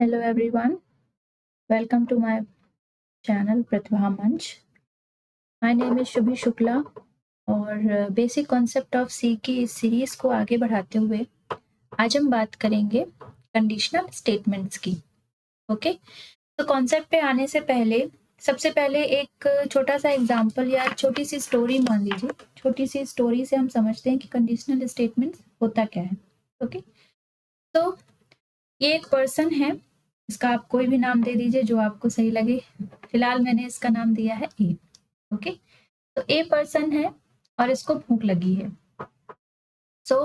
Hello everyone, welcome to my channel Pratibha Manch. My name is Shubhi Shukla और basic concept of सी की इस series को आगे बढ़ाते हुए आज हम बात करेंगे कंडीशनल स्टेटमेंट्स की। ओके, तो कॉन्सेप्ट पे आने से पहले सबसे पहले एक छोटा सा एग्जांपल या छोटी सी स्टोरी मान लीजिए। छोटी सी स्टोरी से हम समझते हैं कि कंडीशनल स्टेटमेंट्स होता क्या है। ओके, तो ये एक पर्सन है, इसका आप कोई भी नाम दे दीजिए जो आपको सही लगे। फिलहाल मैंने इसका नाम दिया है ए। ओके, तो ए पर्सन है और इसको भूख लगी है। सो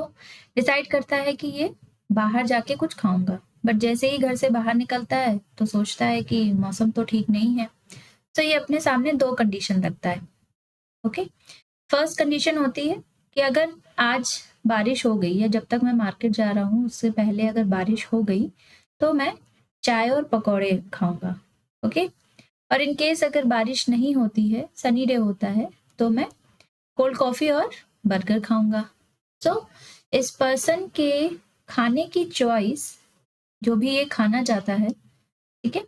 डिसाइड करता है कि ये बाहर जाके कुछ खाऊंगा, बट जैसे ही घर से बाहर निकलता है तो सोचता है कि मौसम तो ठीक नहीं है। तो ये अपने सामने दो कंडीशन रखता है। ओके, फर्स्ट कंडीशन होती है कि अगर आज बारिश हो गई या जब तक मैं मार्केट जा रहा हूँ उससे पहले अगर बारिश हो गई तो मैं चाय और पकौड़े खाऊंगा। ओके, और इन केस अगर बारिश नहीं होती है, सनी डे होता है, तो मैं कोल्ड कॉफी और बर्गर खाऊंगा। सो इस पर्सन के खाने की चॉइस, जो भी ये खाना चाहता है, ठीक है,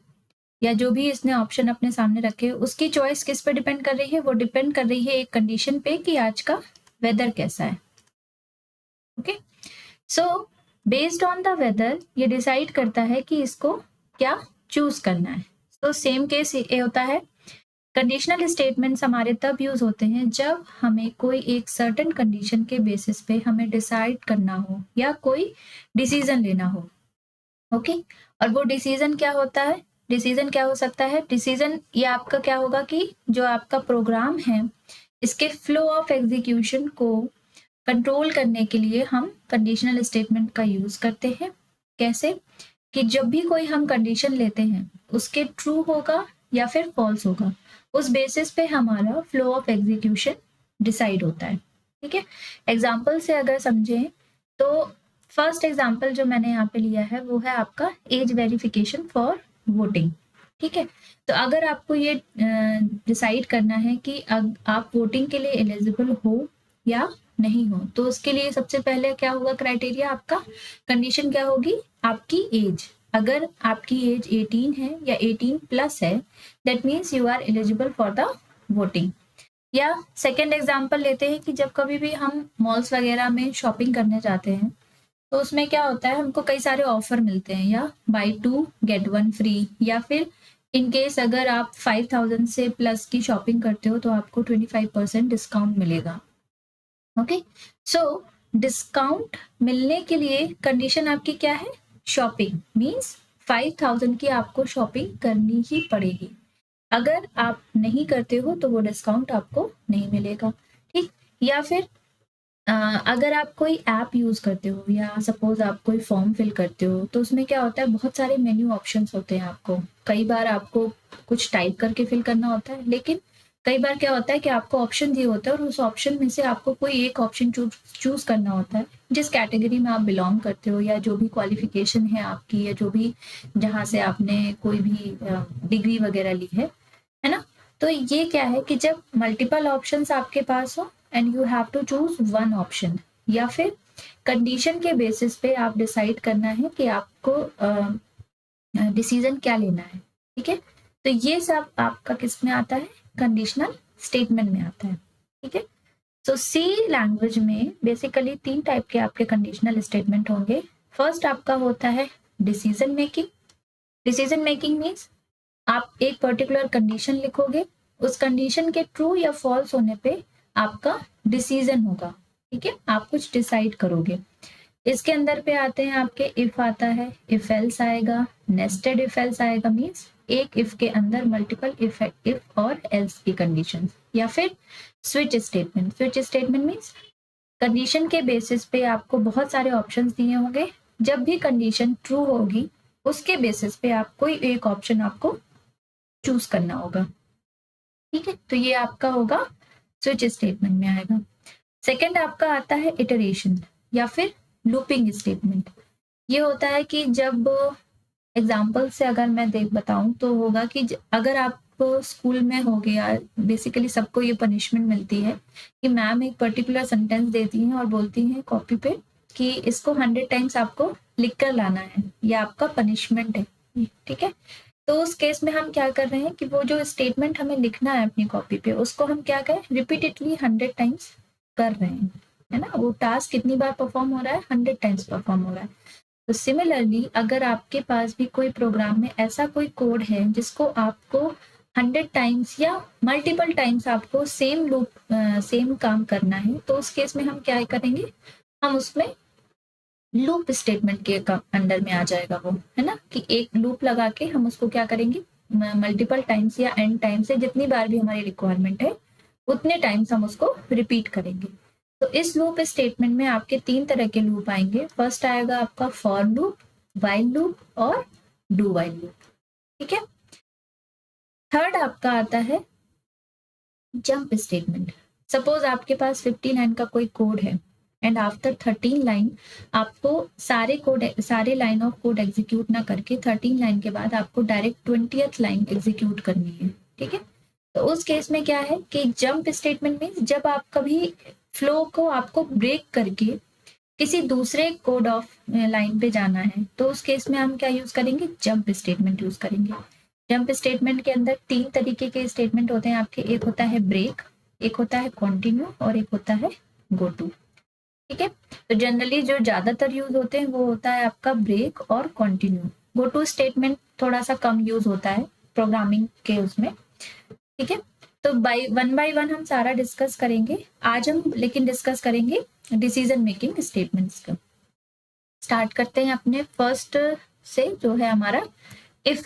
या जो भी इसने ऑप्शन अपने सामने रखे, उसकी चॉइस किस पे डिपेंड कर रही है? वो डिपेंड कर रही है एक कंडीशन पे कि आज का वेदर कैसा है। Okay, so based on the weather ये डिसाइड करता है कि इसको क्या चूज करना है। तो सेम केस ये होता है। कंडीशनल स्टेटमेंट्स हमारे तब यूज होते हैं जब हमें कोई एक सर्टेन कंडीशन के बेसिस पे हमें डिसाइड करना हो या कोई डिसीजन लेना हो। ओके, और वो डिसीजन क्या होता है? डिसीजन क्या हो सकता है? डिसीजन ये आपका क्या होगा कि जो आपका प्रोग्राम है इसके फ्लो ऑफ एग्जीक्यूशन को कंट्रोल करने के लिए हम कंडीशनल स्टेटमेंट का यूज करते हैं। कैसे? कि जब भी कोई हम कंडीशन लेते हैं उसके ट्रू होगा या फिर फॉल्स होगा, उस बेसिस पे हमारा फ्लो ऑफ एग्जीक्यूशन डिसाइड होता है। ठीक है, एग्जाम्पल से अगर समझें तो फर्स्ट एग्जाम्पल जो मैंने यहाँ पे लिया है वो है आपका एज वेरिफिकेशन फॉर वोटिंग। ठीक है, तो अगर आपको ये डिसाइड करना है कि आप वोटिंग के लिए एलिजिबल हो या नहीं हो, तो उसके लिए सबसे पहले क्या होगा क्राइटेरिया आपका? कंडीशन क्या होगी? आपकी एज। अगर आपकी एज 18 है या 18 प्लस है, that means you are eligible for the voting. या सेकेंड एग्जाम्पल लेते हैं कि जब कभी भी हम मॉल्स वगैरह में शॉपिंग करने जाते हैं तो उसमें क्या होता है, हमको कई सारे ऑफर मिलते हैं, या बाई 2 गेट 1 फ्री, या फिर इन केस अगर आप 5000 से प्लस की शॉपिंग करते हो तो आपको 25% डिस्काउंट मिलेगा। ओके, सो डिस्काउंट मिलने के लिए कंडीशन आपकी क्या है? शॉपिंग मीन्स 5000 की आपको शॉपिंग करनी ही पड़ेगी। अगर आप नहीं करते हो तो वो डिस्काउंट आपको नहीं मिलेगा। ठीक, या फिर अगर आप कोई ऐप यूज करते हो या सपोज आप कोई फॉर्म फिल करते हो तो उसमें क्या होता है, बहुत सारे मेन्यू ऑप्शंस होते हैं। आपको कई बार आपको कुछ टाइप करके फिल करना होता है, लेकिन कई बार क्या होता है कि आपको ऑप्शन दिए होता है और उस ऑप्शन में से आपको कोई एक ऑप्शन चूज करना होता है जिस कैटेगरी में आप बिलोंग करते हो या जो भी क्वालिफिकेशन है आपकी, या जो भी जहाँ से आपने कोई भी डिग्री वगैरह ली है ना। तो ये क्या है कि जब मल्टीपल ऑप्शंस आपके पास हो and you have to choose one option, या फिर कंडीशन के बेसिस पे आप डिसाइड करना है कि आपको डिसीजन क्या लेना है। ठीक है, तो ये सब आपका किस में आता है? कंडीशनल स्टेटमेंट में आता है। ठीक है, सो सी लैंग्वेज में बेसिकली 3 टाइप के आपके कंडीशनल स्टेटमेंट होंगे। फर्स्ट आपका होता है decision making. Decision making means आप एक पर्टिकुलर कंडीशन लिखोगे, उस कंडीशन के ट्रू या फॉल्स होने पे आपका डिसीजन होगा। ठीक है, आप कुछ डिसाइड करोगे। इसके अंदर पे आते हैं आपके इफ आता है, इफ एल्स आएगा, नेस्टेड इफ एल्स आएगा, मीन्स एक इफ के अंदर मल्टीपल इफ और एल्स की कंडीशन, या फिर switch statement. Switch statement means condition के बेसिस पे आपको बहुत सारे ऑप्शंस दिए होंगे, जब भी कंडीशन ट्रू होगी उसके बेसिस पे आप कोई एक ऑप्शन आपको चूज करना होगा। ठीक है, तो ये आपका होगा स्विच स्टेटमेंट में आएगा। सेकंड आपका आता है इटरेशन या फिर लूपिंग स्टेटमेंट। ये होता है कि जब एग्जाम्पल से अगर मैं देख बताऊं तो होगा कि अगर आप स्कूल में हो गया, बेसिकली सबको ये पनिशमेंट मिलती है कि मैम एक पर्टिकुलर सेंटेंस देती हैं और बोलती हैं कॉपी पे कि इसको 100 टाइम्स आपको लिख कर लाना है, ये आपका पनिशमेंट है। जाएगी, ठीक है। तो उस केस में हम क्या कर रहे हैं कि वो जो स्टेटमेंट हमें लिखना है अपनी कॉपी पे, उसको हम क्या करें, रिपीटेडली 100 टाइम्स कर रहे हैं, है ना। वो टास्क कितनी बार परफॉर्म हो रहा है, 100 टाइम्स परफॉर्म हो रहा है। तो सिमिलरली अगर आपके पास भी कोई प्रोग्राम में ऐसा कोई कोड है जिसको आपको 100 टाइम्स या मल्टीपल टाइम्स आपको सेम काम करना है, तो उस केस में हम क्या करेंगे, हम उसमें लूप स्टेटमेंट के अंडर में आ जाएगा वो, है ना, कि एक लूप लगा के हम उसको क्या करेंगे, मल्टीपल टाइम्स या एन टाइम्स से जितनी बार भी हमारी रिक्वायरमेंट है उतने टाइम्स हम उसको रिपीट करेंगे। तो इस लूप स्टेटमेंट में आपके 3 तरह के लूप आएंगे। फर्स्ट आएगा आपका फॉर लूप, व्हाइल लूप और डू व्हाइल लूप, ठीक है। थर्ड आपका आता है जंप स्टेटमेंट। सपोज आपके पास 50 लाइन का कोई कोड है एंड आफ्टर 13 लाइन आपको सारे लाइन ऑफ कोड एग्जीक्यूट ना करके 13 लाइन के बाद आपको डायरेक्ट 20th लाइन एग्जीक्यूट करनी है, ठीक है। तो उस केस में क्या है कि जंप स्टेटमेंट में जब आप कभी फ्लो को आपको ब्रेक करके किसी दूसरे कोड ऑफ लाइन पे जाना है, तो उस केस में हम क्या यूज करेंगे, जंप स्टेटमेंट यूज करेंगे। जंप स्टेटमेंट के अंदर 3 तरीके के स्टेटमेंट होते हैं आपके। एक होता है ब्रेक, एक होता है कंटिन्यू और एक होता है गो टू, ठीक है। तो जनरली जो ज्यादातर यूज होते हैं वो होता है आपका ब्रेक और कंटिन्यू। गो टू स्टेटमेंट थोड़ा सा कम यूज होता है प्रोग्रामिंग के उसमें, ठीक है। तो बाय वन हम सारा डिस्कस करेंगे। आज हम लेकिन डिस्कस करेंगे डिसीजन मेकिंग स्टेटमेंट्स का। स्टार्ट करते हैं अपने फर्स्ट से, जो है हमारा इफ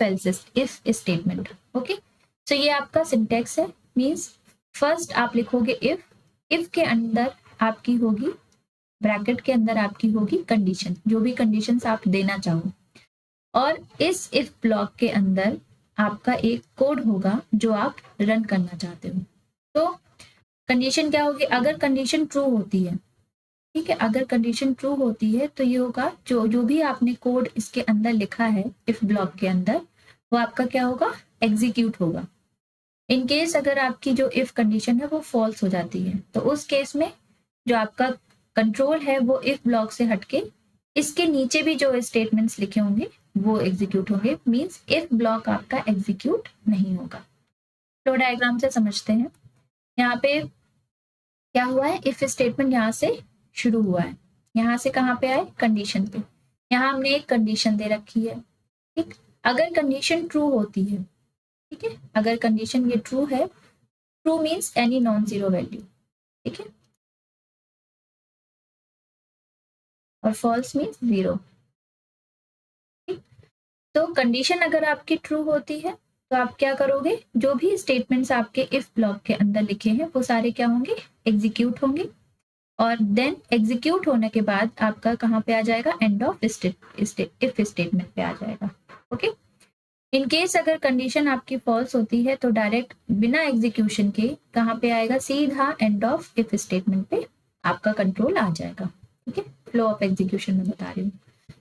स्टेटमेंट। ओके, तो ये आपका सिंटेक्स है। मींस फर्स्ट आप लिखोगे इफ के अंदर आपकी होगी, ब्रैकेट के अंदर आपकी होगी कंडीशन, जो भी कंडीशंस आप देना चाहो, और इस इफ ब्लॉक के अंदर आपका एक कोड होगा जो आप रन करना चाहते हो। तो कंडीशन क्या होगी, अगर कंडीशन ट्रू होती है, ठीक है, अगर कंडीशन ट्रू होती है तो ये होगा जो भी आपने कोड इसके अंदर लिखा है इफ ब्लॉक के अंदर, वो आपका क्या होगा, एग्जीक्यूट होगा। इन केस अगर आपकी जो इफ कंडीशन है वो फॉल्स हो जाती है, तो उस केस में जो आपका कंट्रोल है वो इफ ब्लॉक से हटके इसके नीचे भी जो स्टेटमेंट्स लिखे होंगे वो एग्जीक्यूट होंगे। मींस इफ ब्लॉक आपका एग्जीक्यूट नहीं होगा। फ्लो डायग्राम से समझते हैं। यहाँ पे क्या हुआ है, इफ स्टेटमेंट यहाँ से शुरू हुआ है, यहाँ से कहाँ पे आए, कंडीशन पे। यहाँ हमने एक कंडीशन दे रखी है, ठीक। अगर कंडीशन ट्रू होती है, ठीक है, अगर कंडीशन ये ट्रू है, true means any non zero value, ठीक है, और फॉल्स मीन्स जीरो। तो कंडीशन अगर आपकी ट्रू होती है तो आप क्या करोगे, जो भी स्टेटमेंट्स आपके इफ ब्लॉक के अंदर लिखे हैं वो सारे क्या होंगे, एग्जीक्यूट होंगे। और देन एग्जीक्यूट होने के बाद आपका कहाँ पे आ जाएगा, एंड ऑफ इफ स्टेटमेंट पे आ जाएगा। ओके, इन केस अगर कंडीशन आपकी फॉल्स होती है तो डायरेक्ट बिना एग्जीक्यूशन के कहाँ पे आएगा, सीधा एंड ऑफ इफ स्टेटमेंट पे आपका कंट्रोल आ जाएगा, ठीक है। फ्लो ऑफ एग्जीक्यूशन में बता रही हूँ,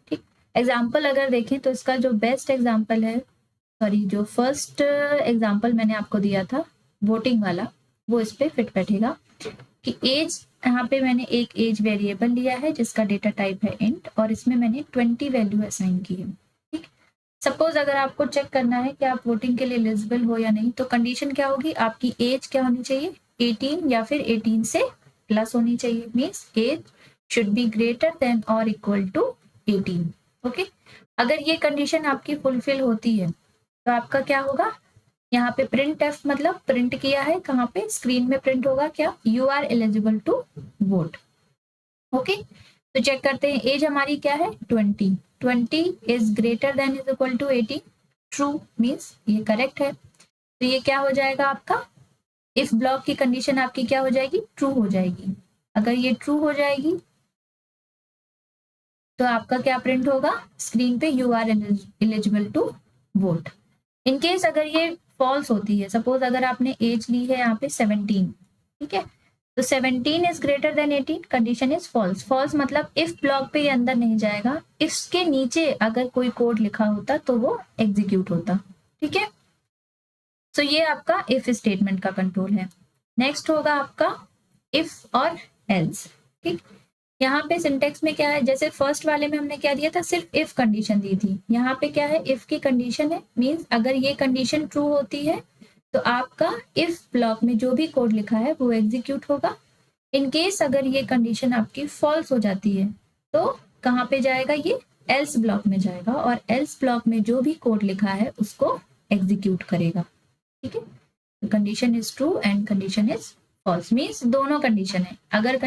ठीक। एग्जाम्पल अगर देखें तो इसका जो बेस्ट एग्जाम्पल है, सॉरी जो फर्स्ट एग्जाम्पल मैंने आपको दिया था वोटिंग वाला, वो इस पे फिट बैठेगा कि एज, यहाँ पे मैंने एक एज वेरिएबल लिया है जिसका डेटा टाइप है इंट, और इसमें मैंने 20 वैल्यू असाइन की है, ठीक। सपोज अगर आपको चेक करना है कि आप वोटिंग के लिए एलिजिबल हो या नहीं, तो कंडीशन क्या होगी, आपकी एज क्या होनी चाहिए, 18 या फिर 18 से प्लस होनी चाहिए। Means age should be greater than और इक्वल टू 18। ओके, अगर ये कंडीशन आपकी फुलफिल होती है तो आपका क्या होगा, यहाँ पे प्रिंट एफ मतलब प्रिंट किया है, कहाँ पे, स्क्रीन में प्रिंट होगा क्या, you are eligible to vote. Okay, तो चेक करते हैं, एज हमारी क्या है, 20 is greater than is equal to 18, true means ये करेक्ट है। तो ये क्या हो जाएगा आपका, इफ ब्लॉक की कंडीशन आपकी क्या हो जाएगी, ट्रू हो जाएगी। अगर ये ट्रू हो जाएगी तो आपका क्या प्रिंट होगा, स्क्रीन पे you are eligible to vote. In case अगर ये फॉल्स होती है, सपोज अगर आपने एज ली है यहाँ पे 17, ठीक है, तो 17 is greater than 18, condition is false. False मतलब इफ ब्लॉक पे ये अंदर नहीं जाएगा, इसके नीचे अगर कोई कोड लिखा होता तो वो एग्जीक्यूट होता, ठीक है। सो ये आपका इफ स्टेटमेंट का कंट्रोल है। नेक्स्ट होगा आपका इफ और एल्स, ठीक। यहाँ पे सिंटेक्स में क्या है, जैसे फर्स्ट वाले में हमने क्या दिया था, सिर्फ इफ कंडीशन दी थी। यहाँ पे क्या है, इफ की कंडीशन है, मींस अगर ये कंडीशन ट्रू होती है तो आपका इफ ब्लॉक में जो भी कोड लिखा है वो एग्जीक्यूट होगा। इन केस अगर ये कंडीशन आपकी फॉल्स हो जाती है तो कहाँ पे जाएगा, ये एल्स ब्लॉक में जाएगा, और एल्स ब्लॉक में जो भी कोड लिखा है उसको एग्जीक्यूट करेगा। ठीक है, condition is true and condition is false, means दोनों कंडीशन है। अगर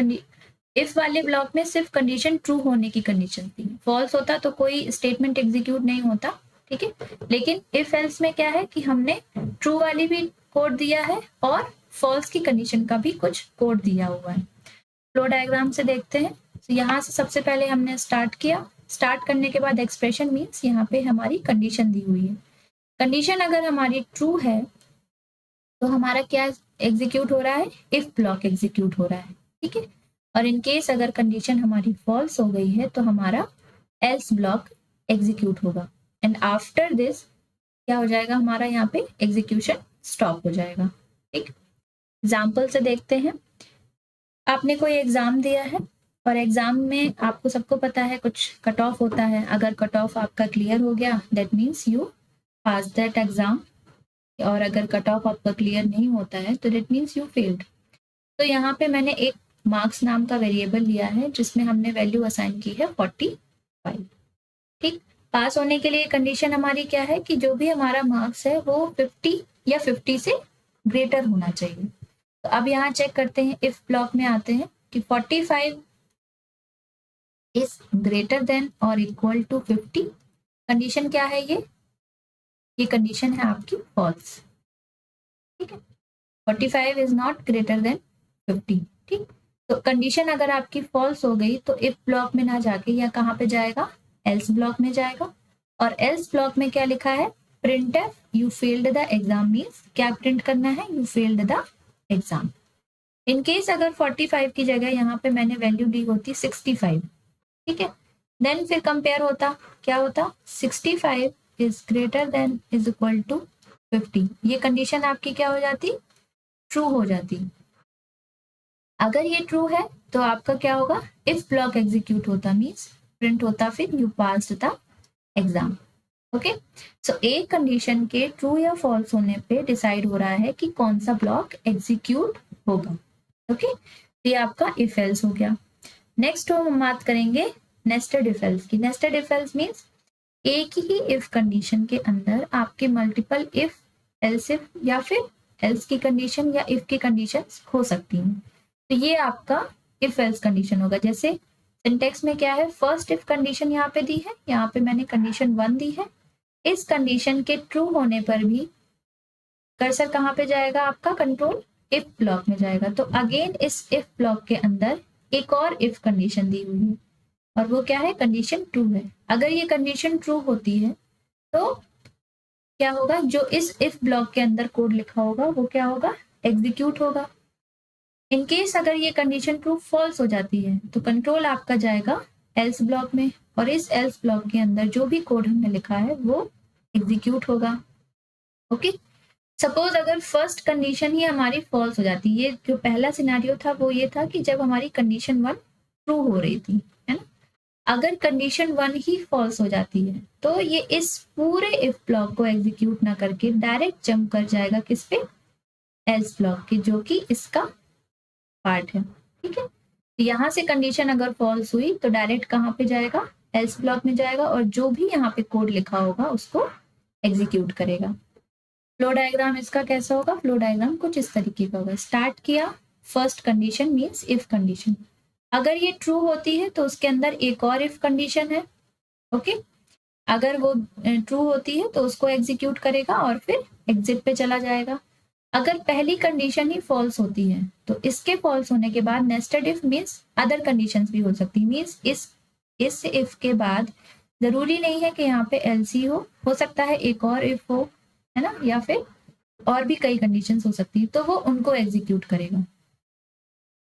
इफ वाले ब्लॉक में सिर्फ कंडीशन ट्रू होने की कंडीशन थी, फॉल्स होता तो कोई स्टेटमेंट एग्जीक्यूट नहीं होता। ठीक है, लेकिन इफ एल्स में क्या है कि हमने ट्रू वाली भी कोड दिया है और फॉल्स की कंडीशन का भी कुछ कोड दिया हुआ है। फ्लो डायग्राम से देखते हैं। तो यहाँ से सबसे पहले हमने स्टार्ट किया, स्टार्ट करने के बाद एक्सप्रेशन मीन्स यहाँ पे हमारी कंडीशन दी हुई है। कंडीशन अगर हमारी ट्रू है तो हमारा क्या एग्जीक्यूट हो रहा है, इफ ब्लॉक एग्जीक्यूट हो रहा है। ठीक है, और इन केस अगर कंडीशन हमारी फॉल्स हो गई है तो हमारा एल्स ब्लॉक एग्जीक्यूट होगा, एंड आफ्टर दिस क्या हो जाएगा, हमारा यहाँ पे एग्जीक्यूशन स्टॉप हो जाएगा। ठीक, एग्जाम्पल से देखते हैं। आपने कोई एग्जाम दिया है और एग्जाम में आपको सबको पता है कुछ कट ऑफ होता है। अगर कट ऑफ आपका क्लियर हो गया that means you pass that exam, और अगर कट ऑफ आपका क्लियर नहीं होता है तो दैट मीन्स यू फेल्ड। तो यहाँ पे मैंने एक मार्क्स नाम का वेरिएबल लिया है जिसमें हमने वैल्यू असाइन की है 45। ठीक, पास होने के लिए कंडीशन हमारी क्या है कि जो भी हमारा मार्क्स है वो 50 या 50 से ग्रेटर होना चाहिए। तो अब यहाँ चेक करते हैं, इफ ब्लॉक में आते हैं कि 45 इज ग्रेटर देन और इक्वल टू 50। कंडीशन क्या है, ये कंडीशन है आपकी फॉल्स। ठीक है, 45 इज नॉट ग्रेटर देन 50। ठीक, तो कंडीशन अगर आपकी फॉल्स हो गई तो इफ ब्लॉक में ना जाके या कहाँ पे जाएगा, एल्स ब्लॉक में जाएगा। और एल्स ब्लॉक में क्या लिखा है, print F you failed the exam, means क्या प्रिंट करना है, you failed the exam. In case अगर 45 की जगह यहाँ पे मैंने वैल्यू दी होती 65, ठीक है, देन फिर कंपेयर होता, क्या होता, 65 is greater than is equal to 50। ये कंडीशन आपकी क्या हो जाती, ट्रू हो जाती। अगर ये ट्रू है तो आपका क्या होगा, इफ ब्लॉक एग्जीक्यूट होता, मीन्स प्रिंट होता फिर you passed the exam. Okay, so एक कंडीशन के ट्रू या फॉल्स होने पे डिसाइड हो रहा है कि कौन सा ब्लॉक एग्जीक्यूट होगा। ओके, ये आपका इफ एल्स हो गया। नेक्स्ट हम बात करेंगे नेस्टेड इफ एल्स की। नेस्टेड इफ एल्स मीन्स एक ही इफ कंडीशन के अंदर आपके मल्टीपल इफ, एल्स इफ या फिर एल्स की कंडीशन या इफ की कंडीशन हो सकती हैं। तो ये आपका इफ एल्स कंडीशन होगा। जैसे सिंटेक्स में क्या है, फर्स्ट इफ कंडीशन यहाँ पे दी है, यहाँ पे मैंने कंडीशन 1 दी है। इस कंडीशन के ट्रू होने पर भी कर्सर कहाँ पे जाएगा, आपका कंट्रोल इफ ब्लॉक में जाएगा। तो अगेन इस इफ ब्लॉक के अंदर एक और इफ कंडीशन दी हुई है और वो क्या है, कंडीशन ट्रू है। अगर ये कंडीशन ट्रू होती है तो क्या होगा, जो इस इफ ब्लॉक के अंदर कोड लिखा होगा वो क्या होगा, एग्जीक्यूट होगा। इन केस अगर ये कंडीशन ट्रू फॉल्स हो जाती है तो कंट्रोल आपका जाएगा एल्स ब्लॉक में, और इस एल्स ब्लॉक के अंदर जो भी कोड हमने लिखा है वो एग्जीक्यूट होगा। ओके, सपोज अगर फर्स्ट कंडीशन ही हमारी फॉल्स हो जाती, ये जो पहला सिनेरियो था वो ये था कि जब हमारी कंडीशन 1 ट्रू हो रही थी, है ना। अगर कंडीशन 1 ही फॉल्स हो जाती है तो ये इस पूरे इफ ब्लॉक को एग्जीक्यूट ना करके डायरेक्ट जंप कर जाएगा किस पे, एल्स ब्लॉक के, जो कि इसका पार्ट है। ठीक है, तो यहाँ से कंडीशन अगर फॉल्स हुई तो डायरेक्ट कहाँ पे जाएगा, एल्स ब्लॉक में जाएगा, और जो भी यहाँ पे कोड लिखा होगा उसको एग्जीक्यूट करेगा। फ्लो डायग्राम इसका कैसा होगा, फ्लो डायग्राम कुछ इस तरीके का होगा। स्टार्ट किया, first condition means if condition, अगर ये ट्रू होती है तो उसके अंदर एक और इफ कंडीशन है। ओके, अगर वो ट्रू होती है तो उसको एग्जीक्यूट करेगा और फिर एग्जिट पे चला जाएगा। अगर पहली कंडीशन ही फॉल्स होती है तो इसके फॉल्स होने के बाद nested if means other conditions भी हो सकती है। मीन्स इस इफ के बाद जरूरी नहीं है कि यहाँ पे एल्सी हो सकता है एक और इफ हो, है ना, या फिर और भी कई कंडीशंस हो सकती है, तो वो उनको एग्जीक्यूट करेगा,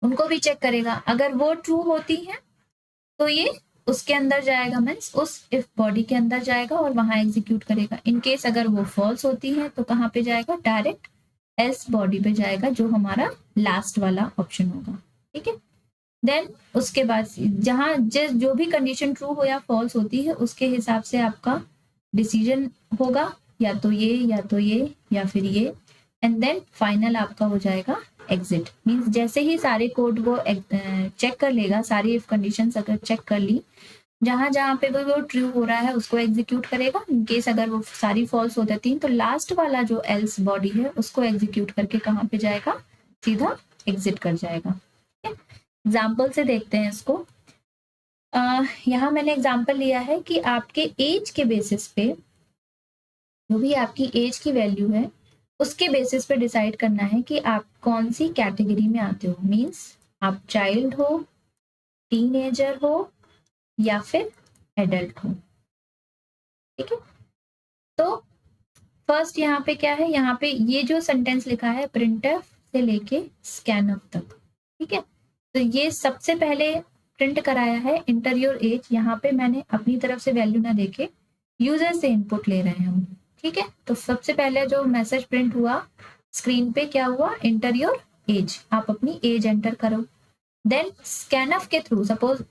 उनको भी चेक करेगा। अगर वो ट्रू होती है तो ये उसके अंदर जाएगा, मीन्स उस इफ बॉडी के अंदर जाएगा और वहां एग्जीक्यूट करेगा। इन केस अगर वो फॉल्स होती है तो कहाँ पे जाएगा, डायरेक्ट एल्स बॉडी पे जाएगा, जो हमारा लास्ट वाला ऑप्शन होगा। ठीक है, देन उसके बाद जहाँ जो भी कंडीशन ट्रू हो या फॉल्स होती है उसके हिसाब से आपका डिसीजन होगा, या तो ये या फिर ये, एंड देन फाइनल आपका हो जाएगा एग्जिट। मीन्स जैसे ही सारे कोड वो चेक कर लेगा, सारी इफ कंडीशंस अगर चेक कर ली, जहां जहां पे वो ट्रू हो रहा है उसको एग्जीक्यूट करेगा। इन केस अगर वो सारी फॉल्स हो जाती है तो लास्ट वाला जो एल्स बॉडी है उसको एग्जीक्यूट करके कहाँ पे जाएगा, सीधा एग्जिट कर जाएगा। एग्जाम्पल से देखते हैं इसको। यहाँ मैंने एग्जाम्पल लिया है कि आपके एज के बेसिस पे, जो भी आपकी एज की वैल्यू है उसके बेसिस पे डिसाइड करना है कि आप कौन सी कैटेगरी में आते हो। मीन्स आप चाइल्ड हो, टीनेजर हो या फिर एडल्ट हो। ठीक है, तो फर्स्ट यहाँ पे क्या है, यहाँ पे ये जो सेंटेंस लिखा है प्रिंटफ से लेके स्कैनफ तक, ठीक है, तो ये सबसे पहले प्रिंट कराया है इंटर योर एज। यहाँ पे मैंने अपनी तरफ से वैल्यू ना देके यूजर से इनपुट ले रहे हैं हम। ठीक है, तो सबसे पहले जो मैसेज प्रिंट हुआ स्क्रीन पे क्या हुआ, इंटर योर एज, आप अपनी एज एंटर करो। देन स्कैनफ के थ्रू सपोज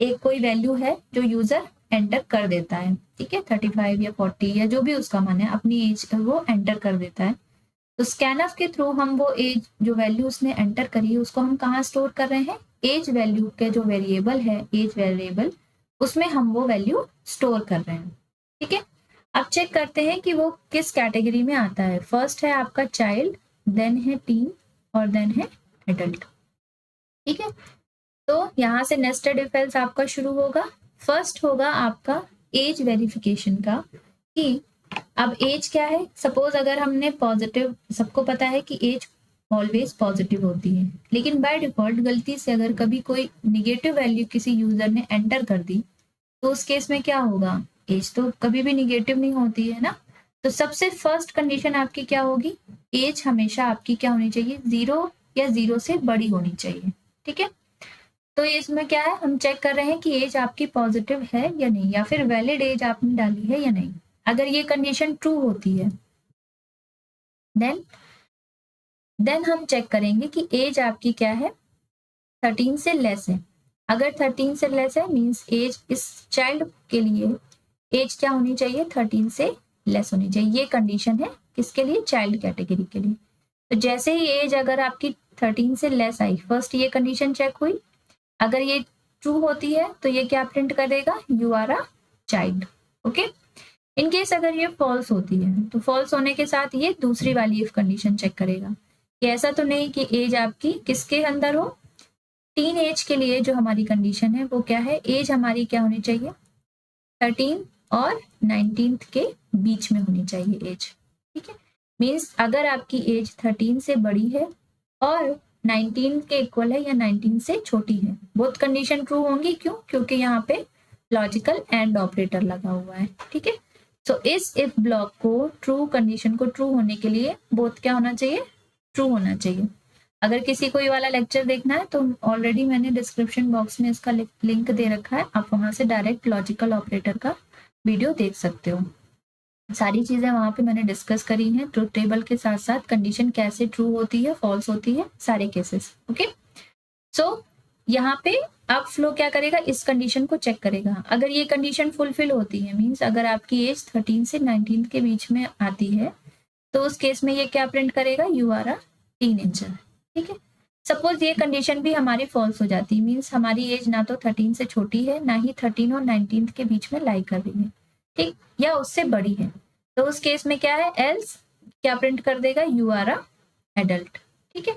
एक कोई वैल्यू है जो यूजर एंटर कर देता है, ठीक है, 35 या 40 या जो भी उसका मन है, अपनी एज वो एंटर कर देता है। तो स्कैनफ के थ्रू हम वो एज जो वैल्यू उसने एंटर करी है उसको हम कहाँ स्टोर कर रहे हैं, एज वैल्यू के जो वेरिएबल है, एज वेरिएबल, उसमें हम वो वैल्यू स्टोर कर रहे हैं। ठीक है, अब चेक करते हैं कि वो किस कैटेगरी में आता है। फर्स्ट है आपका चाइल्ड, देन है टीन और देन है एडल्ट। ठीक है, तो यहाँ से नेस्टेड इफ एल्स आपका शुरू होगा। फर्स्ट होगा आपका एज वेरिफिकेशन का, कि अब एज क्या है। सपोज अगर हमने पॉजिटिव, सबको पता है कि एज ऑलवेज पॉजिटिव होती है, लेकिन बाय डिफॉल्ट गलती से अगर कभी कोई निगेटिव वैल्यू किसी यूजर ने एंटर कर दी तो उस केस में क्या होगा, एज तो कभी भी निगेटिव नहीं होती है ना। तो सबसे फर्स्ट कंडीशन आपकी क्या होगी, एज हमेशा आपकी क्या होनी चाहिए, 0 या 0 से बड़ी होनी चाहिए। ठीक है, तो इसमें क्या है, हम चेक कर रहे हैं कि एज आपकी पॉजिटिव है या नहीं, या फिर वैलिड एज आपने डाली है या नहीं। अगर ये कंडीशन ट्रू होती है देन हम चेक करेंगे कि एज आपकी क्या है, 13 से लेस है। अगर 13 से लेस है मींस एज इस चाइल्ड के लिए एज क्या होनी चाहिए, 13 से लेस होनी चाहिए। ये कंडीशन है किसके लिए, चाइल्ड कैटेगरी के लिए। तो जैसे ही एज अगर आपकी 13 से लेस आई, फर्स्ट ये कंडीशन चेक हुई, अगर ये ट्रू होती है तो ये क्या प्रिंट करेगा, you are a child. Okay, in case अगर ये फॉल्स होती है तो फॉल्स होने के साथ ये दूसरी वाली इफ कंडीशन चेक करेगा कि ऐसा तो नहीं कि एज आपकी किसके अंदर हो, टीन एज के लिए जो हमारी कंडीशन है वो क्या है, एज हमारी क्या होनी चाहिए, 13 और 19 के बीच में होनी चाहिए एज। ठीक है, मीन्स अगर आपकी एज 13 से बड़ी है और 19 के इक्वल है या 19 से छोटी है, बोथ कंडीशन ट्रू होंगी। क्यों, क्योंकि यहाँ पे लॉजिकल एंड ऑपरेटर लगा हुआ है। ठीक है, तो इस इफ ब्लॉक को ट्रू कंडीशन को ट्रू होने के लिए बोथ क्या होना चाहिए, ट्रू होना चाहिए। अगर किसी को ये वाला लेक्चर देखना है तो ऑलरेडी मैंने डिस्क्रिप्शन बॉक्स में इसका लिंक दे रखा है, आप वहां से डायरेक्ट लॉजिकल ऑपरेटर का वीडियो देख सकते हो। सारी चीजें वहां पे मैंने डिस्कस करी हैं, ट्रूथ टेबल के साथ साथ कंडीशन कैसे ट्रू होती है, फॉल्स होती है, सारे केसेस। ओके, सो यहाँ पे अब फ्लो क्या करेगा, इस कंडीशन को चेक करेगा। अगर ये कंडीशन फुलफिल होती है, मीन्स अगर आपकी एज 13 से 19 के बीच में आती है, तो उस केस में ये क्या प्रिंट करेगा, यू आर अ टीनेजर। ठीक है, सपोज ये कंडीशन भी हमारी फॉल्स हो जाती है, मीन्स हमारी एज ना तो 13 से छोटी है, ना ही 13 और 19 के बीच में लाई कर रही है, ठीक, या उससे बड़ी है, तो उस केस में क्या है, एल्स क्या प्रिंट कर देगा, यू आर अ एडल्ट। ठीक है,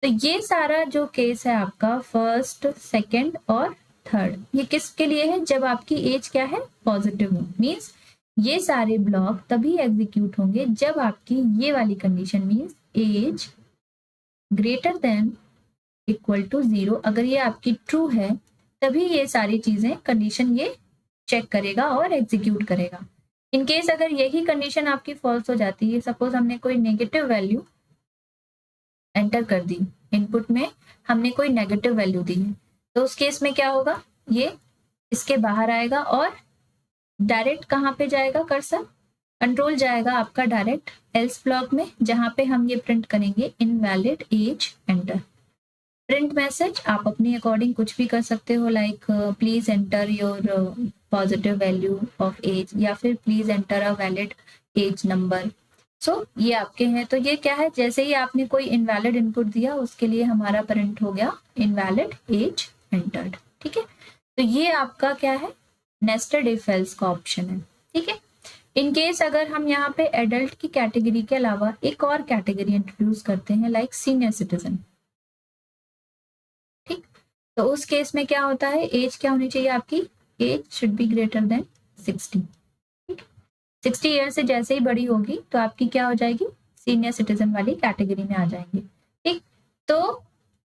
तो ये सारा जो केस है आपका फर्स्ट, सेकंड और थर्ड, ये किसके लिए है, जब आपकी एज क्या है, पॉजिटिव हो। मीन्स ये सारे ब्लॉक तभी एग्जीक्यूट होंगे जब आपकी ये वाली condition, means age greater than equal to 0, अगर ये आपकी ट्रू है तभी ये सारी चीजें कंडीशन ये चेक करेगा और एग्जीक्यूट करेगा। इन केस अगर यही कंडीशन आपकी फॉल्स हो जाती है, सपोज हमने कोई नेगेटिव वैल्यू एंटर कर दी, इनपुट में हमने कोई नेगेटिव वैल्यू दी है, तो उस केस में क्या होगा, ये इसके बाहर आएगा और डायरेक्ट कहाँ पे जाएगा, कर्सर कंट्रोल जाएगा आपका डायरेक्ट एल्स ब्लॉक में, जहां पे हम ये प्रिंट करेंगे invalid age enter. Print message आप अपनी अकॉर्डिंग कुछ भी कर सकते हो, like please enter your positive value of age, या फिर please enter a valid age number. So ये आपके हैं। तो ये क्या है, जैसे ही आपने कोई इनवैलिड इनपुट दिया उसके लिए हमारा प्रिंट हो गया इनवैलिड एज एंटर्ड। ठीक है, तो ये आपका क्या है, नेस्टेड इफ एल्स का ऑप्शन है। ठीक है, इन केस अगर हम यहाँ पे एडल्ट की कैटेगरी के अलावा एक और कैटेगरी इंट्रोड्यूस करते हैं, लाइक सीनियर सिटीजन, ठीक, तो उस केस में क्या होता है, एज क्या होनी चाहिए आपकी, age should be greater than 60। ठीक, 60 ईयर से जैसे ही बड़ी होगी तो आपकी क्या हो जाएगी, सीनियर सिटीजन वाली कैटेगरी में आ जाएंगे। ठीक, तो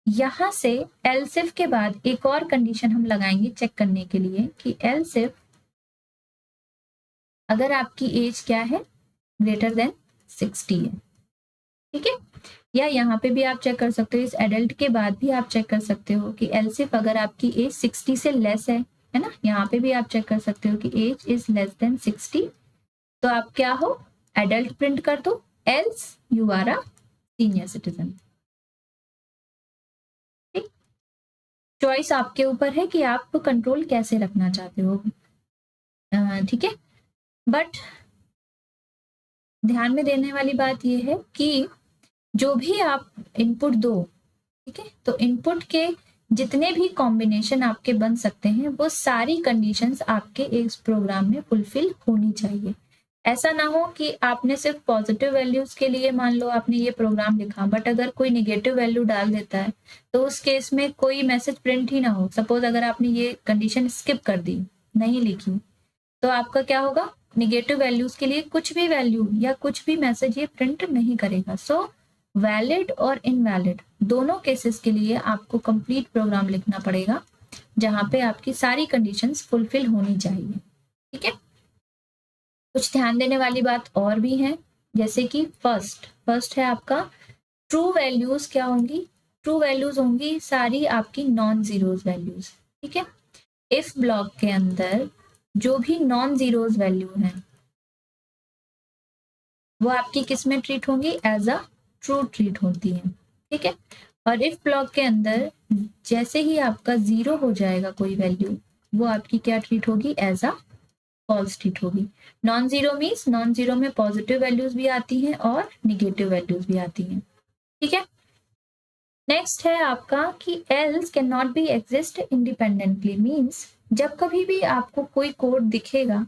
यहां से एलसिफ के बाद एक और कंडीशन हम लगाएंगे चेक करने के लिए कि एलसिफ अगर आपकी एज क्या है, ग्रेटर देन 60 है। ठीक है, या यहाँ पे भी आप चेक कर सकते हो, इस एडल्ट के बाद भी आप चेक कर सकते हो कि एलसिफ अगर आपकी एज 60 से लेस है ना, यहाँ पे भी आप चेक कर सकते हो कि एज इज लेस देन 60, तो आप क्या हो, एडल्ट प्रिंट कर दो, else you are a senior citizen. ठीक, चॉइस आपके ऊपर है कि आप कंट्रोल कैसे रखना चाहते हो। ठीक है, बट ध्यान में देने वाली बात यह है कि जो भी आप इनपुट दो, ठीक है, तो इनपुट के जितने भी कॉम्बिनेशन आपके बन सकते हैं वो सारी कंडीशंस आपके इस प्रोग्राम में फुलफिल होनी चाहिए। ऐसा ना हो कि आपने सिर्फ पॉजिटिव वैल्यूज के लिए मान लो आपने ये प्रोग्राम लिखा, बट अगर कोई निगेटिव वैल्यू डाल देता है तो उस केस में कोई मैसेज प्रिंट ही ना हो। सपोज अगर आपने ये कंडीशन स्किप कर दी, नहीं लिखी, तो आपका क्या होगा, निगेटिव वैल्यूज के लिए कुछ भी वैल्यू या कुछ भी मैसेज ये प्रिंट नहीं करेगा। सो वैलिड और इनवैलिड दोनों केसेस के लिए आपको कंप्लीट प्रोग्राम लिखना पड़ेगा जहां पे आपकी सारी कंडीशंस फुलफिल होनी चाहिए। ठीक है, कुछ ध्यान देने वाली बात और भी है, जैसे कि फर्स्ट है आपका ट्रू वैल्यूज क्या होंगी, ट्रू वैल्यूज होंगी सारी आपकी नॉन जीरोज वैल्यूज। ठीक है, इफ ब्लॉक के अंदर जो भी नॉन जीरोज वैल्यू है वो आपकी किस में ट्रीट होंगी, एज अ ट्रू ट्रीट होती है। ठीक है, और इफ ब्लॉक के अंदर जैसे ही आपका 0 हो जाएगा कोई वैल्यू, वो आपकी क्या ट्रीट होगी, एज अ फॉल्स ट्रीट होगी। Non zero means non zero में पॉजिटिव वैल्यूज भी आती हैं और निगेटिव वैल्यूज भी आती हैं। ठीक है, नेक्स्ट है आपका कि else can not be exist independently, means जब कभी भी आपको कोई कोड दिखेगा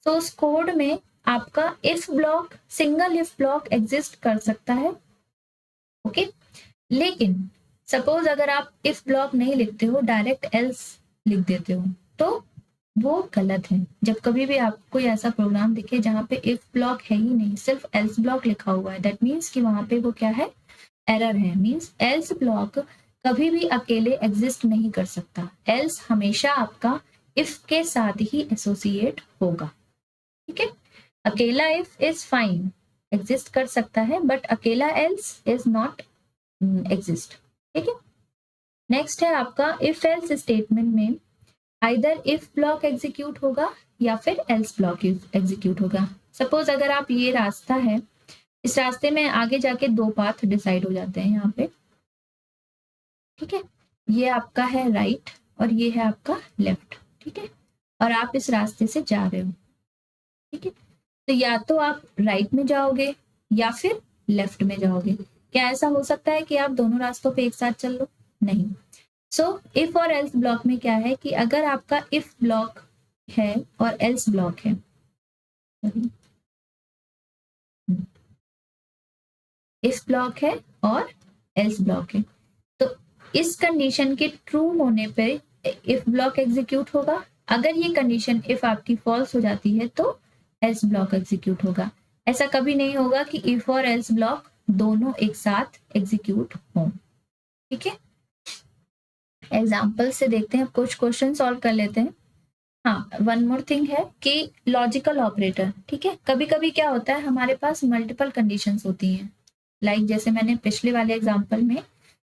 तो उस कोड में आपका if block, single if block exist कर सकता है। ओके, लेकिन सपोज अगर आप इफ ब्लॉक नहीं लिखते हो, डायरेक्ट एल्स लिख देते हो, तो वो गलत है। जब कभी भी आपको कोई ऐसा प्रोग्राम दिखे जहां पे इफ ब्लॉक है ही नहीं, सिर्फ एल्स ब्लॉक लिखा हुआ है, दैट मीन्स कि वहां पे वो क्या है, एरर है। मीन्स एल्स ब्लॉक कभी भी अकेले एग्जिस्ट नहीं कर सकता, एल्स हमेशा आपका इफ के साथ ही एसोसिएट होगा। ठीक है, अकेला इफ इज फाइन, एग्जिस्ट कर सकता है, बट अकेला एल्स इज नॉट एग्जिस्ट। ठीक है, नेक्स्ट है आपका इफ एल्स स्टेटमेंट में आइदर इफ ब्लॉक एग्जीक्यूट होगा या फिर एल्स ब्लॉक एग्जीक्यूट होगा। सपोज अगर आप ये रास्ता है, इस रास्ते में आगे जाके दो पाथ डिसाइड हो जाते हैं यहाँ पे। ठीक है, ये आपका है राइट और ये है आपका लेफ्ट। ठीक है, और आप इस रास्ते से जा रहे हो। ठीक है, तो या तो आप राइट में जाओगे या फिर लेफ्ट में जाओगे। क्या ऐसा हो सकता है कि आप दोनों रास्तों पे एक साथ चल लो, नहीं। सो इफ और एल्स ब्लॉक में क्या है कि अगर आपका इफ ब्लॉक है और एल्स ब्लॉक है, इफ ब्लॉक है और एल्स ब्लॉक है, तो इस कंडीशन के ट्रू होने पे इफ ब्लॉक एग्जीक्यूट होगा। अगर ये कंडीशन इफ आपकी फॉल्स हो जाती है तो एल्स ब्लॉक एग्जीक्यूट होगा। ऐसा कभी नहीं होगा कि इफ और एल्स ब्लॉक दोनों एक साथ एग्जीक्यूट हो। ठीक है, एग्जाम्पल से देखते हैं, कुछ क्वेश्चन सॉल्व कर लेते हैं। हाँ, वन मोर थिंग है कि लॉजिकल ऑपरेटर, ठीक है, कभी कभी क्या होता है हमारे पास मल्टीपल कंडीशंस होती हैं, लाइक जैसे मैंने पिछले वाले एग्जाम्पल में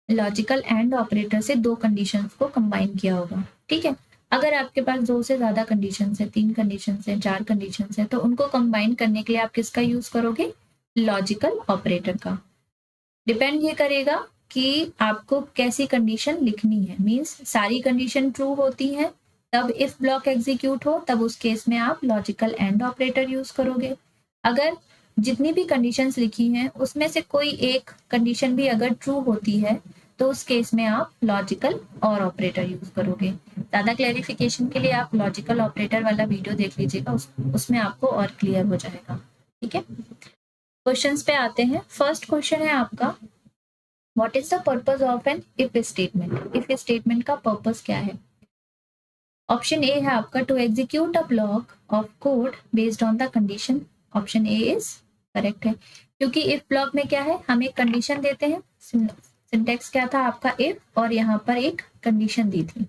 लॉजिकल एंड ऑपरेटर से दो कंडीशंस को कंबाइन किया होगा। ठीक है, अगर आपके पास दो से ज्यादा कंडीशंस है, 3 कंडीशंस है, 4 कंडीशंस है, तो उनको कंबाइन करने के लिए आप किसका यूज करोगे, लॉजिकल ऑपरेटर का। डिपेंड ये करेगा कि आपको कैसी कंडीशन लिखनी है। मीन्स सारी कंडीशन ट्रू होती हैं तब इफ ब्लॉक एग्जीक्यूट हो, तब उस केस में आप लॉजिकल एंड ऑपरेटर यूज करोगे। अगर जितनी भी कंडीशंस लिखी हैं उसमें से कोई एक कंडीशन भी अगर ट्रू होती है तो उस केस में आप लॉजिकल और ऑपरेटर यूज करोगे। ज्यादा क्लैरिफिकेशन के लिए आप लॉजिकल ऑपरेटर वाला वीडियो देख लीजिएगा, उसमें आपको और क्लियर हो जाएगा। ठीक है, क्वेश्चंस पे आते हैं। फर्स्ट क्वेश्चन है आपका, what is the purpose of an if statement. If statement का पर्पस क्या है? ऑप्शन ए है आपका, to execute a block of code based on the condition. Option A is correct है, क्योंकि इफ ब्लॉक में क्या है, हम एक कंडीशन देते हैं। सिंटेक्स क्या था आपका, इफ, और यहाँ पर एक कंडीशन दी थी।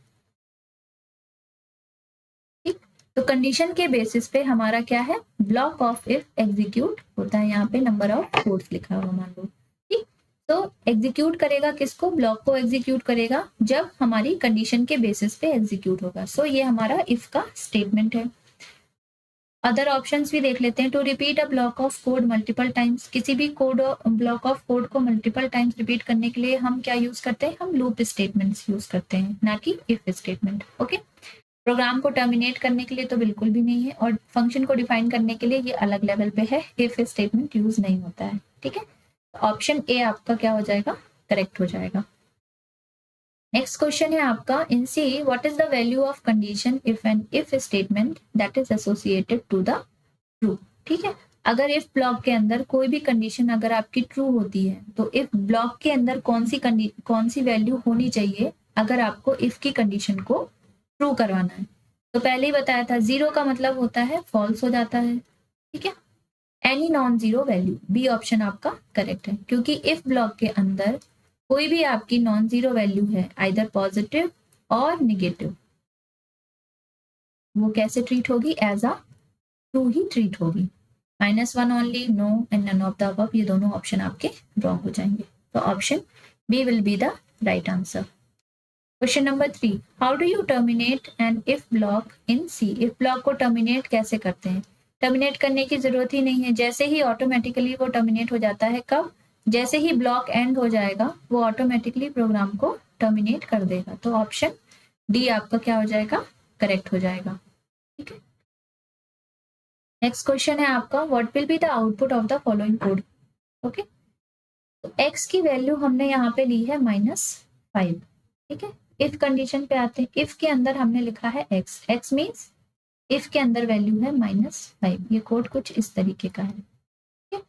ठीक, तो कंडीशन के बेसिस पे हमारा क्या है, ब्लॉक ऑफ इफ एग्जीक्यूट होता है। यहाँ पे नंबर ऑफ कोड्स लिखा हुआ मान लो। ठीक, तो एग्जीक्यूट करेगा किसको, ब्लॉक को एग्जीक्यूट करेगा जब हमारी कंडीशन के बेसिस पे एग्जीक्यूट होगा। सो ये हमारा इफ का स्टेटमेंट है। अदर ऑप्शंस भी देख लेते हैं। To repeat a block of code multiple times, किसी भी कोड ब्लॉक ऑफ कोड को मल्टीपल टाइम्स रिपीट करने के लिए हम क्या यूज करते हैं, हम लूप स्टेटमेंट्स यूज करते हैं, ना कि इफ स्टेटमेंट। ओके, प्रोग्राम को टर्मिनेट करने के लिए तो बिल्कुल भी नहीं है, और फंक्शन को डिफाइन करने के लिए ये अलग लेवल पे है, इफ स्टेटमेंट यूज नहीं होता है। ठीक है, ऑप्शन ए आपका क्या हो जाएगा, करेक्ट हो जाएगा। नेक्स्ट क्वेश्चन है आपका, in C what is the value of condition if an if statement that is associated to the true. ठीक है, अगर इफ ब्लॉक के अंदर कोई भी कंडीशन अगर आपकी ट्रू होती है तो इफ ब्लॉक के अंदर कौन सी वैल्यू होनी चाहिए अगर आपको इफ की कंडीशन को ट्रू करवाना है। तो पहले ही बताया था, जीरो का मतलब होता है फॉल्स हो जाता है। ठीक है, any non zero value, B option आपका करेक्ट है, क्योंकि इफ ब्लॉक के अंदर कोई भी आपकी नॉन जीरो वैल्यू है, आइदर पॉजिटिव और निगेटिव, वो कैसे ट्रीट होगी, एज अ ट्रू ही ट्रीट होगी। -1 only, no and none of the above, ये दोनों ऑप्शन आपके रॉन्ग हो जाएंगे। तो option B will be the right answer. Question number 3, how do you terminate N if block in C. If block को terminate कैसे करते हैं? टर्मिनेट करने की जरूरत ही नहीं है, जैसे ही ऑटोमेटिकली वो टर्मिनेट हो जाता है। कब? जैसे ही ब्लॉक एंड हो जाएगा वो ऑटोमेटिकली प्रोग्राम को टर्मिनेट कर देगा। तो ऑप्शन डी आपका क्या हो जाएगा, करेक्ट हो जाएगा। ठीक है, नेक्स्ट क्वेश्चन है आपका, what will be the output of the following code. Okay, तो x की वैल्यू हमने यहाँ पे ली है -5। ठीक है, इफ कंडीशन पे आते हैं। इफ के अंदर हमने लिखा है x मीन्स इफ के अंदर वैल्यू है -5। ये कोड कुछ इस तरीके का है। ठीक है,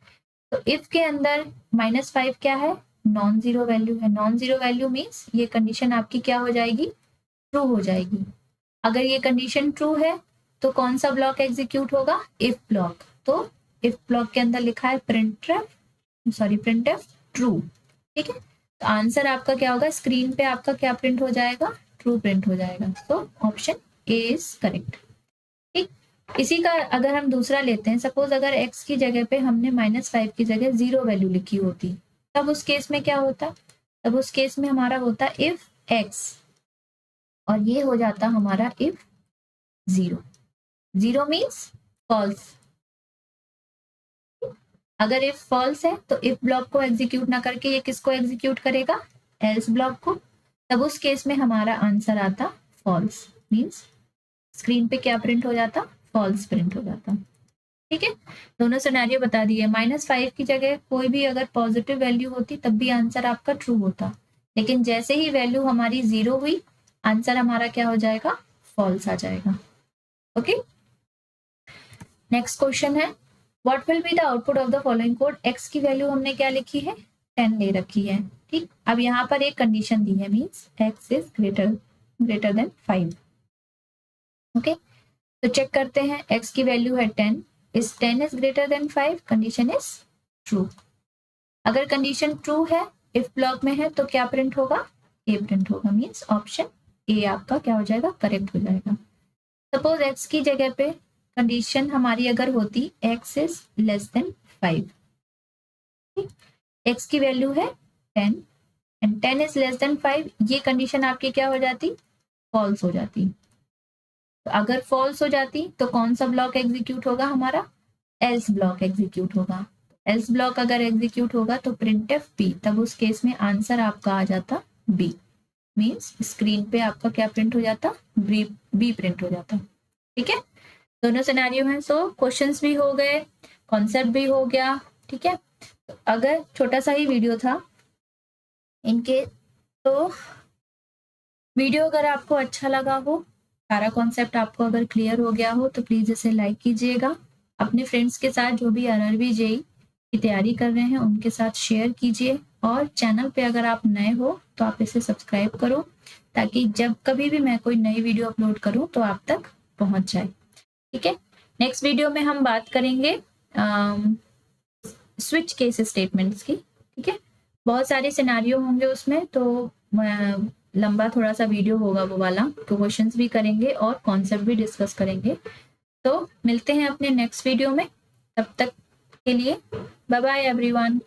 तो इफ के अंदर -5 क्या है, नॉन जीरो वैल्यू है। नॉन जीरो वैल्यू मीन्स ये कंडीशन आपकी क्या हो जाएगी, ट्रू हो जाएगी। अगर ये कंडीशन ट्रू है तो कौन सा ब्लॉक एग्जीक्यूट होगा, इफ ब्लॉक। तो इफ ब्लॉक के अंदर लिखा है प्रिंटफ ट्रू। ठीक है, तो आंसर आपका क्या होगा, स्क्रीन पे आपका क्या प्रिंट हो जाएगा, ट्रू प्रिंट हो जाएगा। तो ऑप्शन ए इज करेक्ट। ठीक, इसी का अगर हम दूसरा लेते हैं, सपोज अगर x की जगह पे हमने -5 की जगह 0 वैल्यू लिखी होती, तब उस केस में क्या होता, तब उस केस में हमारा होता इफ x, और ये हो जाता हमारा इफ 0 मीन्स फॉल्स। अगर इफ फॉल्स है तो इफ ब्लॉक को एग्जीक्यूट ना करके ये किसको एग्जीक्यूट करेगा, एल्स ब्लॉक को। तब उस केस में हमारा आंसर आता फॉल्स, मीन्स स्क्रीन पे क्या प्रिंट हो जाता, फॉल्स प्रिंट हो जाता। ठीक है, दोनों सिनेरियो बता दिए। -5 की जगह कोई भी अगर पॉजिटिव वैल्यू होती तब भी आंसर आपका ट्रू होता, लेकिन जैसे ही वैल्यू हमारी 0 हुई, आंसर हमारा क्या हो जाएगा, फॉल्स आ जाएगा। ओके, नेक्स्ट क्वेश्चन है, what will be the output of the following code. x की वैल्यू हमने क्या लिखी है, 10 ले रखी है। ठीक, अब यहाँ पर एक कंडीशन दी है, means x is greater then 5। Okay, तो चेक करते हैं, x की वैल्यू है 10, is 10 is greater then 5, condition is true. अगर कंडीशन ट्रू है, इफ ब्लॉक में है, तो क्या प्रिंट होगा, ए प्रिंट होगा, मीन्स ऑप्शन ए आपका क्या हो जाएगा, करेक्ट हो जाएगा। सपोज x की जगह पे कंडीशन हमारी अगर होती x is less than 5, x की वैल्यू है 10 एंड 10 इज लेस देन 5, ये कंडीशन आपकी क्या हो जाती, फॉल्स हो जाती। तो अगर फॉल्स हो जाती तो कौन सा ब्लॉक एग्जीक्यूट होगा हमारा, एल्स ब्लॉक एग्जीक्यूट होगा। एल्स ब्लॉक अगर एग्जीक्यूट होगा तो printf b, तब उस केस में आंसर आपका आ जाता b, मीन्स स्क्रीन पे आपका क्या प्रिंट हो जाता, बी प्रिंट हो जाता। ठीक है, दोनों सिनेरियो हैं। सो क्वेश्चंस भी हो गए, कॉन्सेप्ट भी हो गया। ठीक है, अगर छोटा सा ही वीडियो था इनके, तो वीडियो अगर आपको अच्छा लगा हो, सारा कॉन्सेप्ट आपको अगर क्लियर हो गया हो, तो प्लीज इसे लाइक कीजिएगा। अपने फ्रेंड्स के साथ जो भी आरआरबी जेई की तैयारी कर रहे हैं उनके साथ शेयर कीजिए, और चैनल पे अगर आप नए हो तो आप इसे सब्सक्राइब करो, ताकि जब कभी भी मैं कोई नई वीडियो अपलोड करूं तो आप तक पहुंच जाए। ठीक है, नेक्स्ट वीडियो में हम बात करेंगे स्विच केस स्टेटमेंट्स की। ठीक है, बहुत सारे सिनेरियो होंगे उसमें, तो लंबा थोड़ा सा वीडियो होगा वो वाला, तो क्वेश्चंस भी करेंगे और कॉन्सेप्ट भी डिस्कस करेंगे। तो मिलते हैं अपने नेक्स्ट वीडियो में, तब तक के लिए बाय बाय एवरीवन।